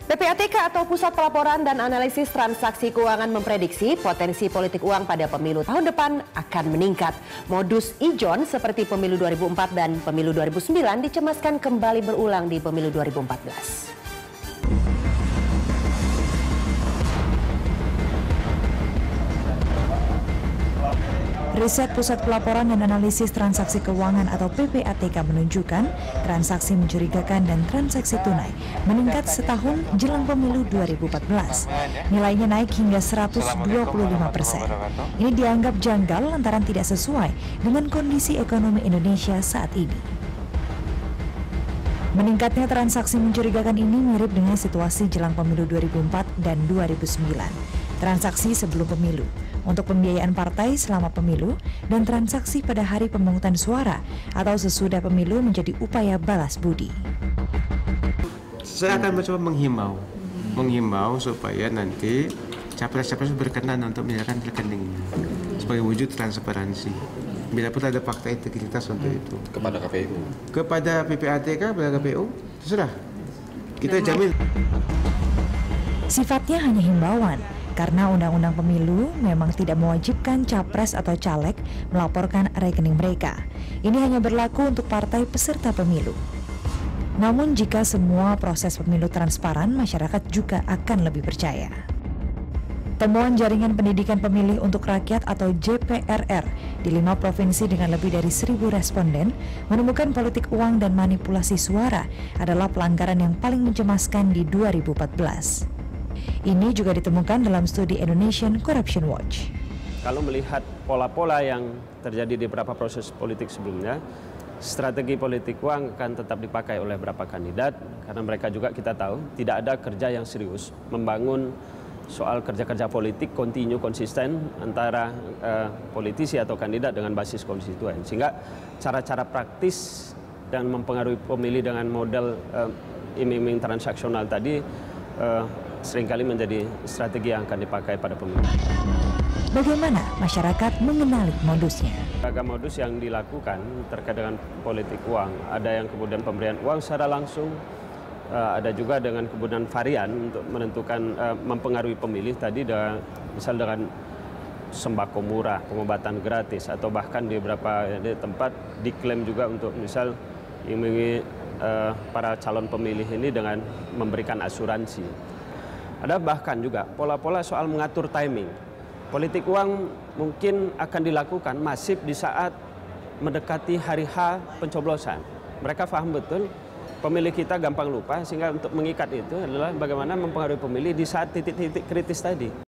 PPATK atau Pusat Pelaporan dan Analisis Transaksi Keuangan memprediksi potensi politik uang pada pemilu tahun depan akan meningkat. Modus ijon seperti pemilu 2004 dan pemilu 2009 dicemaskan kembali berulang di pemilu 2014. Riset Pusat Pelaporan dan Analisis Transaksi Keuangan atau PPATK menunjukkan transaksi mencurigakan dan transaksi tunai meningkat setahun jelang pemilu 2014. Nilainya naik hingga 125%. Ini dianggap janggal lantaran tidak sesuai dengan kondisi ekonomi Indonesia saat ini. Meningkatnya transaksi mencurigakan ini mirip dengan situasi jelang pemilu 2004 dan 2009. Transaksi sebelum pemilu, untuk pembiayaan partai selama pemilu, dan transaksi pada hari pemungutan suara atau sesudah pemilu menjadi upaya balas budi. Saya akan mencoba menghimbau supaya nanti capres-capres berkenan untuk menyerahkan rekeningnya sebagai wujud transparansi. Bila pun ada fakta integritas untuk itu. Kepada KPU? Kepada PPATK, kepada KPU, terserah. Kita jamin. Sifatnya hanya himbauan, karena Undang-Undang Pemilu memang tidak mewajibkan capres atau caleg melaporkan rekening mereka. Ini hanya berlaku untuk partai peserta pemilu. Namun jika semua proses pemilu transparan, masyarakat juga akan lebih percaya. Temuan Jaringan Pendidikan Pemilih untuk Rakyat atau JPRR di 5 provinsi dengan lebih dari 1.000 responden menemukan politik uang dan manipulasi suara adalah pelanggaran yang paling mencemaskan di 2014. Ini juga ditemukan dalam studi Indonesian Corruption Watch. Kalau melihat pola-pola yang terjadi di beberapa proses politik sebelumnya, strategi politik uang akan tetap dipakai oleh beberapa kandidat, karena mereka juga kita tahu tidak ada kerja yang serius membangun soal kerja-kerja politik kontinu konsisten antara politisi atau kandidat dengan basis konstituen. Sehingga cara-cara praktis dan mempengaruhi pemilih dengan model iming-iming transaksional tadi seringkali menjadi strategi yang akan dipakai pada pemilu. Bagaimana masyarakat mengenali modusnya? Beragam modus yang dilakukan terkait dengan politik uang. Ada yang kemudian pemberian uang secara langsung, ada juga dengan kemudian varian untuk menentukan mempengaruhi pemilih tadi misal dengan sembako murah, pengobatan gratis, atau bahkan di beberapa tempat diklaim juga untuk misal iming para calon pemilih ini dengan memberikan asuransi. Ada bahkan juga pola-pola soal mengatur timing. Politik uang mungkin akan dilakukan masif di saat mendekati hari H pencoblosan. Mereka paham betul pemilih kita gampang lupa, sehingga untuk mengikat itu adalah bagaimana mempengaruhi pemilih di saat titik-titik kritis tadi.